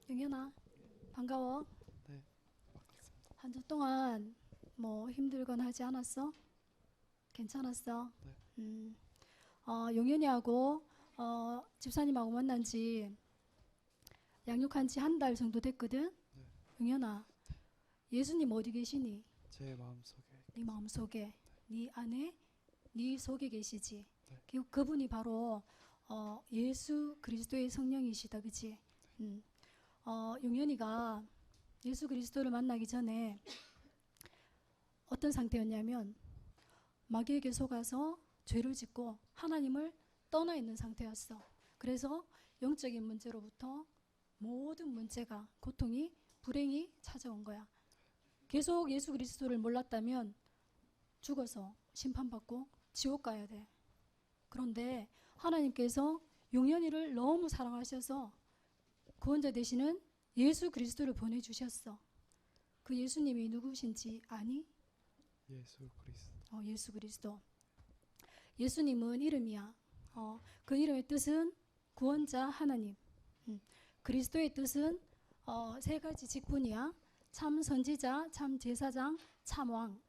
영현아, 반가워. 네, 맞습니다. 한 주 동안 뭐 힘들거나 하지 않았어? 괜찮았어? 네, 음, 용현이하고 집사님하고 만난 지 양육한 지 한 달 정도 됐거든? 네, 용현아, 예수님 어디 계시니? 제 마음속에. 네 마음속에, 네 안에, 네 속에 계시지. 네, 그분이 바로 예수 그리스도의 성령이시다, 그치? 용현이가 예수 그리스도를 만나기 전에 어떤 상태였냐면 마귀에게 속아서 죄를 짓고 하나님을 떠나 있는 상태였어. 그래서 영적인 문제로부터 모든 문제가, 고통이, 불행이 찾아온 거야. 계속 예수 그리스도를 몰랐다면 죽어서 심판받고 지옥 가야 돼. 그런데 하나님께서 용현이를 너무 사랑하셔서 구원자 되시는 예수 그리스도를 보내주셨어. 그 예수님이 누구신지 아니? 예수 그리스도. 예수 그리스도. 예수님은 이름이야. 그 이름의 뜻은 구원자 하나님. 그리스도의 뜻은 세 가지 직분이야. 참 선지자, 참 제사장, 참 왕.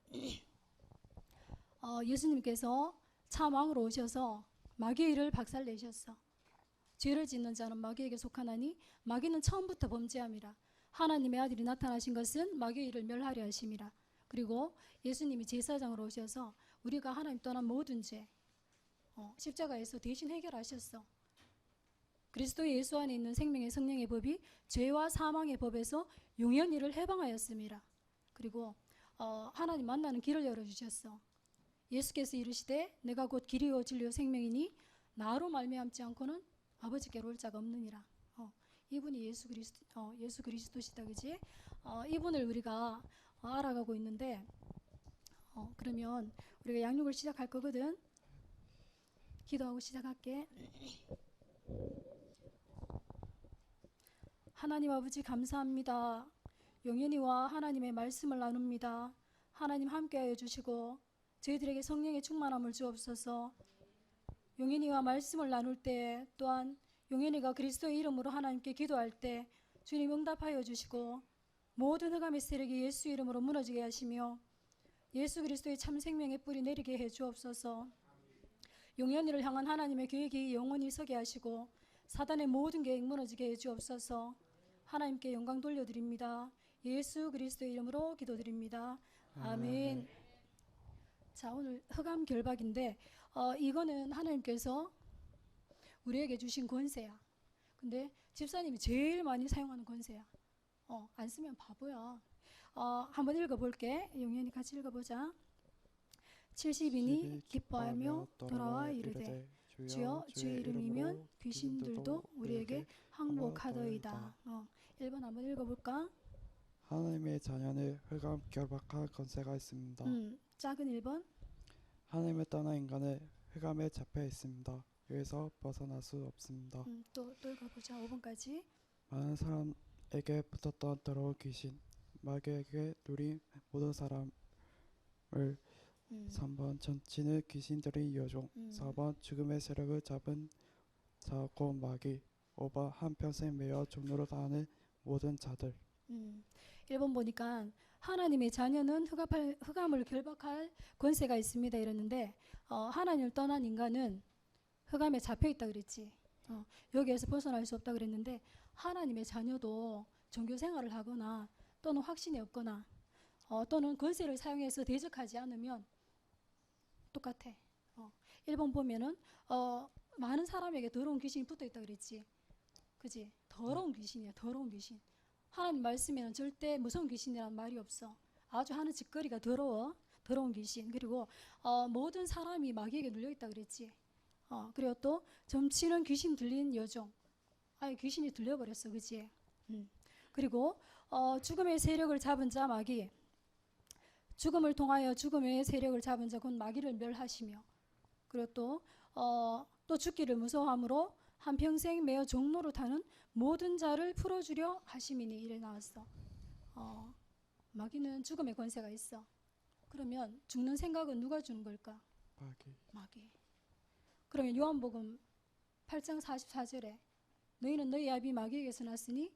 예수님께서 참 왕으로 오셔서 마귀의 일을 박살내셨어. 죄를 짓는 자는 마귀에게 속하나니 마귀는 처음부터 범죄함이라. 하나님의 아들이 나타나신 것은 마귀의 일을 멸하려 하심이라. 그리고 예수님이 제사장으로 오셔서 우리가 하나님 떠난 모든 죄 십자가에서 대신 해결하셨어. 그리스도 예수 안에 있는 생명의 성령의 법이 죄와 사망의 법에서 용연히를 해방하였습니다. 그리고 하나님 만나는 길을 열어주셨어. 예수께서 이르시되 내가 곧 길이요 진리요 생명이니 나로 말미암지 않고는 아버지께로 올 자가 없느니라. 이분이 예수 그리스도시다, 그지? 이분을 우리가 알아가고 있는데, 그러면 우리가 양육을 시작할 거거든. 기도하고 시작할게. 하나님 아버지 감사합니다. 용현이와 하나님의 말씀을 나눕니다. 하나님 함께하여 주시고 저희들에게 성령의 충만함을 주옵소서. 용현이와 말씀을 나눌 때 또한 용현이가 그리스도의 이름으로 하나님께 기도할 때 주님 응답하여 주시고 모든 흑암의 세력이 예수 이름으로 무너지게 하시며 예수 그리스도의 참 생명의 뿌리 내리게 해 주옵소서. 용현이를 향한 하나님의 계획이 영원히 서게 하시고 사단의 모든 계획 무너지게 해 주옵소서. 하나님께 영광 돌려드립니다. 예수 그리스도의 이름으로 기도드립니다. 아멘. 자, 오늘 흑암 결박인데 이거는 하나님께서 우리에게 주신 권세야. 근데 집사님이 제일 많이 사용하는 권세야. 안 쓰면 바보야. 한번 읽어볼게. 용현이 같이 읽어보자. 70인이 기뻐하며 돌아와 이르되 주여 주의 이름이면 귀신들도 우리에게 항복하더이다. 1번 한번 읽어볼까? 하나님의 자녀는 흑암 결박할 권세가 있습니다. 작은 1번. 하나님을 떠난 인간은 흑암에 잡혀 있습니다. 여기서 벗어날 수 없습니다. 또 읽어보자. 5번까지. 많은 사람에게 붙었던 더러운 귀신, 마귀에게 누린 모든 사람을 3번 전치는 귀신들의 여종, 4번 죽음의 세력을 잡은 자 곧 마귀, 5번 한평생 매여 종로로 가는 모든 자들. 1번 보니까 하나님의 자녀는 흑암을 결박할 권세가 있습니다 이랬는데 하나님을 떠난 인간은 흑암에 잡혀있다 그랬지. 여기에서 벗어날 수 없다 그랬는데 하나님의 자녀도 종교생활을 하거나 또는 확신이 없거나 또는 권세를 사용해서 대적하지 않으면 똑같아. 1번 보면은 많은 사람에게 더러운 귀신이 붙어있다 그랬지. 그지? 더러운 귀신이야. 더러운 귀신. 하나님 말씀에는 절대 무서운 귀신이라는 말이 없어. 아주 하는 짓거리가 더러워. 더러운 귀신. 그리고 모든 사람이 마귀에게 눌려있다 그랬지. 그리고 또 점치는 귀신 들린 여종. 아예 귀신이 들려버렸어. 그지? 그리고 죽음의 세력을 잡은 자 마귀. 죽음을 통하여 죽음의 세력을 잡은 자 곧 마귀를 멸하시며 그리고 또 죽기를 무서워함으로 한평생 매어 종로로 타는 모든 자를 풀어주려 하심이니 이래 나왔어. 마귀는 죽음의 권세가 있어. 그러면 죽는 생각은 누가 주는 걸까? 마귀. 그러면 요한복음 8장 44절에 너희는 너희 아비 마귀에게서 났으니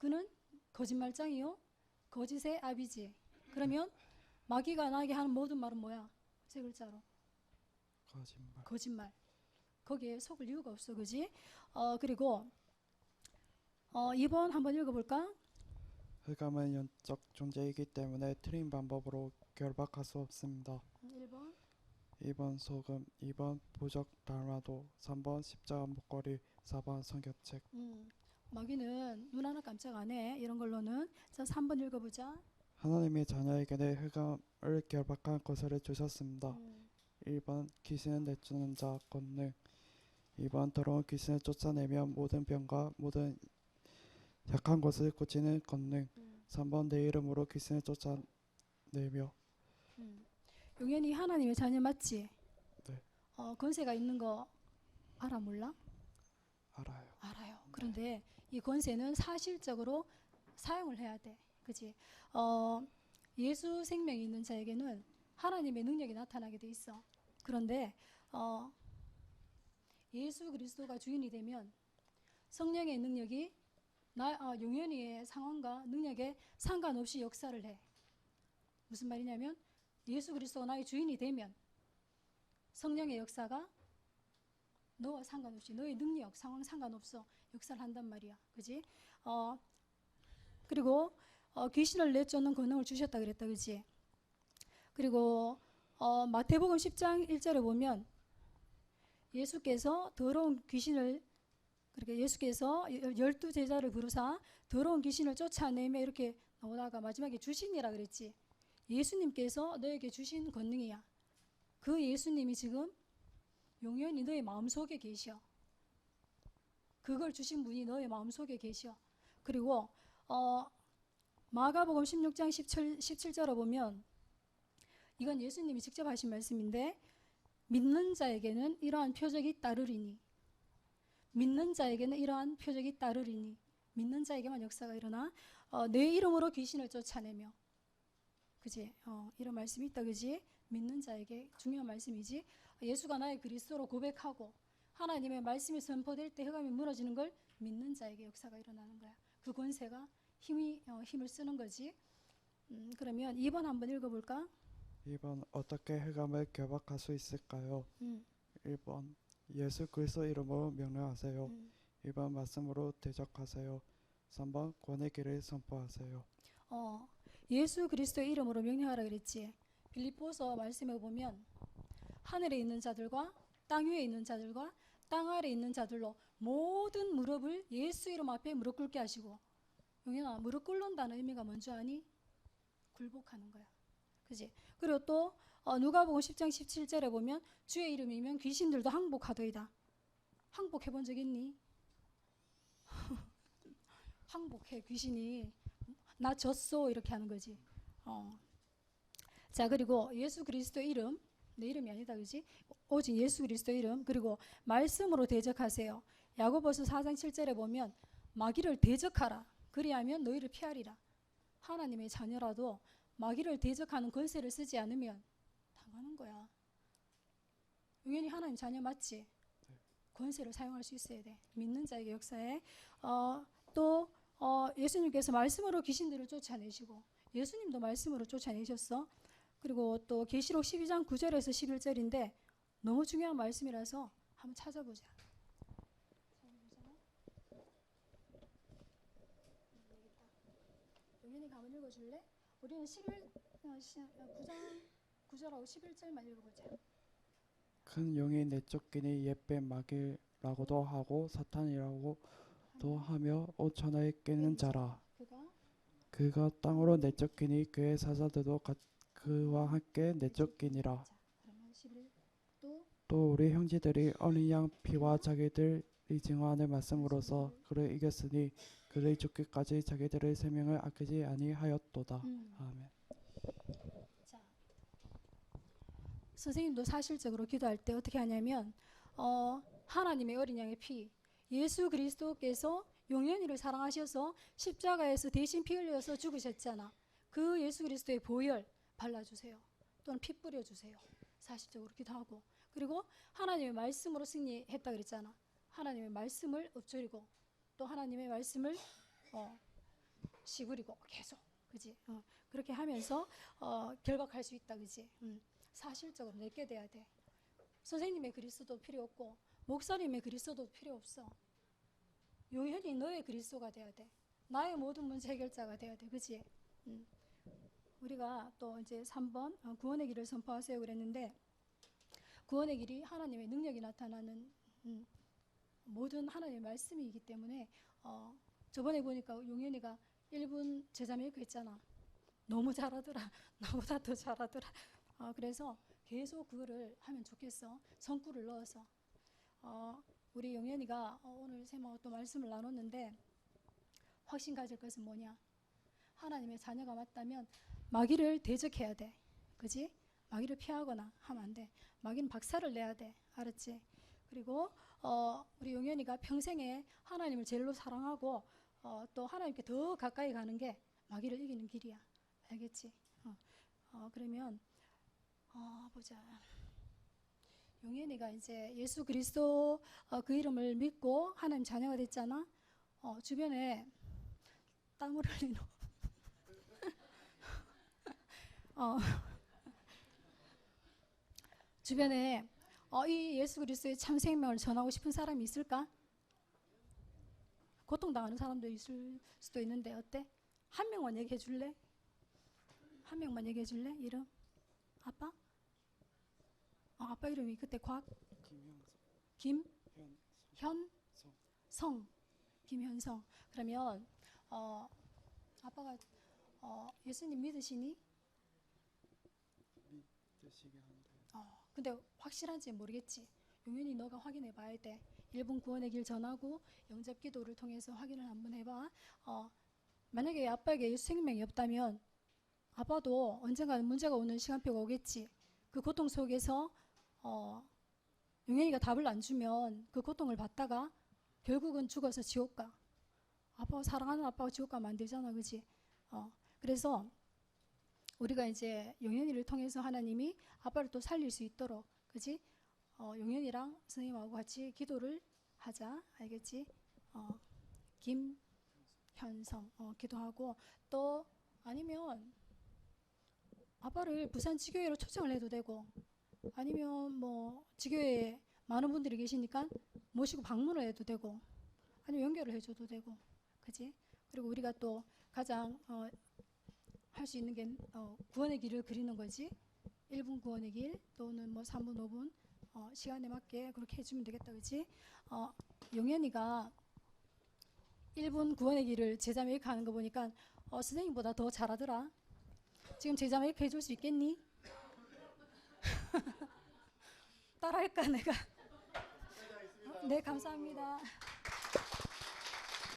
그는 거짓말장이요 거짓의 아비지. 그러면 마귀가 나에게 하는 모든 말은 뭐야? 세 글자로 거짓말. 거짓말. 거기에 속을 이유가 없어, 그지? 그리고 2번 한번 읽어볼까? 흑암은 영적 존재이기 때문에 틀린 방법으로 결박할 수 없습니다. 1번 2번 소금, 2번 부적 달마도, 3번 십자가 목걸이, 4번 성경책. 마귀는 눈 하나 깜짝 안 해. 이런 걸로는. 자, 3번 읽어보자. 하나님의 자녀에게는 흑암을 결박한 것을 주셨습니다. 1번 귀신을 내쫓는 자 권능, 2번 더러운 귀신을 쫓아내며 모든 병과 모든 약한 것을 고치는 권능, 3번 내 이름으로 귀신을 쫓아내며. 용현이 하나님의 자녀 맞지? 네. 권세가 있는 거 알아 몰라? 알아요. 알아요. 그런데 이 권세는 사실적으로 사용을 해야 돼. 그지? 예수 생명이 있는 자에게는 하나님의 능력이 나타나게 돼 있어. 그런데 예수 그리스도가 주인이 되면 성령의 능력이 용현이의 상황과 능력에 상관없이 역사를 해. 무슨 말이냐면 예수 그리스도가 나의 주인이 되면 성령의 역사가 너와 상관없이 너의 능력, 상황 상관없어 역사를 한단 말이야. 그지? 그리고 귀신을 내쫓는 권능을 주셨다 그랬다. 그지? 그리고 마태복음 10장 1절에 보면 예수께서 더러운 귀신을 그렇게 예수께서 12제자를 부르사 더러운 귀신을 쫓아내며 이렇게 나오다가 마지막에 주신이라 그랬지. 예수님께서 너에게 주신 권능이야. 그 예수님이 지금永遠히 너의 마음속에 계셔. 그걸 주신 분이 너의 마음속에 계셔. 그리고 마가복음 16장 17절에 보면 이건 예수님이 직접 하신 말씀인데 믿는 자에게는 이러한 표적이 따르리니 믿는 자에게는 이러한 표적이 따르리니 믿는 자에게만 역사가 일어나 내 이름으로 귀신을 쫓아내며 그지? 이런 말씀이 있다. 그지? 믿는 자에게 중요한 말씀이지. 예수가 나의 그리스도로 고백하고 하나님의 말씀이 선포될 때 흑암이 무너지는 걸 믿는 자에게 역사가 일어나는 거야. 그 권세가 힘을 쓰는 거지. 그러면 2번 한번 읽어볼까? 2번 어떻게 흑암을 결박할 수 있을까요? 1번 예수 그리스도 이름으로 명령하세요. 2번 말씀으로 대적하세요. 3번 권의 길을 선포하세요. 예수 그리스도의 이름으로 명령하라 그랬지. 빌립보서 말씀에 보면 하늘에 있는 자들과 땅 위에 있는 자들과 땅 아래 있는 자들로 모든 무릎을 예수 이름 앞에 무릎 꿇게 하시고 용현아 무릎 꿇는다는 의미가 뭔지 아니? 굴복하는 거야. 그지? 그리고 또 누가복음 10장 17절에 보면 주의 이름이면 귀신들도 항복하더이다. 항복해 본 적 있니? 항복해. 귀신이 나 졌어 이렇게 하는 거지. 자, 그리고 예수 그리스도 이름, 내 이름이 아니다, 그지? 오직 예수 그리스도 이름, 그리고 말씀으로 대적하세요. 야고보서 4장 7절에 보면 마귀를 대적하라. 그리하면 너희를 피하리라. 하나님의 자녀라도 마귀를 대적하는 권세를 쓰지 않으면 당하는 거야.永遠히 하나님 자녀 맞지? 권세를 사용할 수 있어야 돼. 믿는 자에게 역사에. 또 예수님께서 말씀으로 귀신들을 쫓아내시고 예수님도 말씀으로 쫓아내셨어. 그리고 또 계시록 12장 9절에서 11절인데 너무 중요한 말씀이라서 한번 찾아보자. 영현이가 한번 읽어줄래? 우리는 9장 9절하고 11절만 읽어보자. 큰 용이 내쫓기니 옛뱀 마귀라고도 하고 사탄이라고도 하며 5천하에 깨는 자라. 그가 땅으로 내쫓기니 그의 사자들도 그와 함께 내쫓기니라. 또 우리 형제들이 어린 양 피와 자기들이 증언하는 말씀으로서 그를 이겼으니 그를 죽기까지 자기들의 생명을 아끼지 아니하였도다. 아멘. 자, 선생님도 사실적으로 기도할 때 어떻게 하냐면 하나님의 어린 양의 피 예수 그리스도께서 용연이를 사랑하셔서 십자가에서 대신 피 흘려서 죽으셨잖아. 그 예수 그리스도의 보혈 발라주세요. 또는 피 뿌려주세요. 사실적으로 기도하고 그리고 하나님의 말씀으로 승리했다 그랬잖아. 하나님의 말씀을 엎드리고 또 하나님의 말씀을 시구리고 계속, 그지? 그렇게 하면서 결박할 수 있다, 그지? 사실적으로 내게 돼야 돼. 선생님의 그리스도 필요 없고 목사님의 그리스도 필요 없어. 용현이 너의 그리스도가 돼야 돼. 나의 모든 문제 해결자가 돼야 돼, 그지? 우리가 또 이제 3번 구원의 길을 선포하세요 그랬는데, 구원의 길이 하나님의 능력이 나타나는 모든 하나님의 말씀이기 때문에 저번에 보니까 용현이가 1분 제자메이크 했잖아. 너무 잘하더라. 나보다 더 잘하더라. 그래서 계속 그거를 하면 좋겠어. 성구를 넣어서. 우리 용현이가 오늘 쌤하고 또 말씀을 나눴는데, 확신 가질 것은 뭐냐? 하나님의 자녀가 맞다면 마귀를 대적해야 돼. 그지? 마귀를 피하거나 하면 안 돼. 마귀는 박살을 내야 돼. 알았지? 그리고 우리 용현이가 평생에 하나님을 제일로 사랑하고 또 하나님께 더 가까이 가는 게 마귀를 이기는 길이야. 알겠지? 그러면 보자. 용현이가 이제 예수 그리스도 그 이름을 믿고 하나님 자녀가 됐잖아. 주변에 땀을 흘리는 주변에 이 예수 그리스도의 참 생명을 전하고 싶은 사람이 있을까? 고통당하는 사람도 있을 수도 있는데 어때? 한 명만 얘기해 줄래? 한 명만 얘기해 줄래? 이름? 아빠? 아빠 이름이 그때 김현성. 김현성. 그러면 아빠가 예수님 믿으시니? 믿으시게 한데. 근데 확실한지 모르겠지. 용현이 너가 확인해 봐야 돼. 1분 구원의 길 전하고 영접 기도를 통해서 확인을 한번 해봐. 만약에 아빠에게 예수 생명이 없다면 아빠도 언젠가는 문제가 오는 시간표가 오겠지. 그 고통 속에서 용현이가 답을 안 주면 그 고통을 받다가 결국은 죽어서 지옥 가. 아빠가 사랑하는 아빠가 지옥 가면 안 되잖아, 그지? 그래서 우리가 이제 용현이를 통해서 하나님이 아빠를 또 살릴 수 있도록, 그지? 용현이랑 선생님하고 같이 기도를 하자, 알겠지? 김현성 기도하고, 또 아니면 아빠를 부산 지교회로 초청을 해도 되고, 아니면 뭐 지교회에 많은 분들이 계시니까 모시고 방문을 해도 되고, 아니면 연결을 해줘도 되고, 그지? 그리고 우리가 또 가장 할 수 있는 게 구원의 길을 그리는 거지. 1분 구원의 길 또는 뭐 3분 5분 시간에 맞게 그렇게 해주면 되겠다, 그지? 용현이가 1분 구원의 길을 제자 메이크 하는 거 보니까 선생님보다 더 잘하더라. 지금 제자 메이크 해줄 수 있겠니? 따라할까 내가? 네, 감사합니다.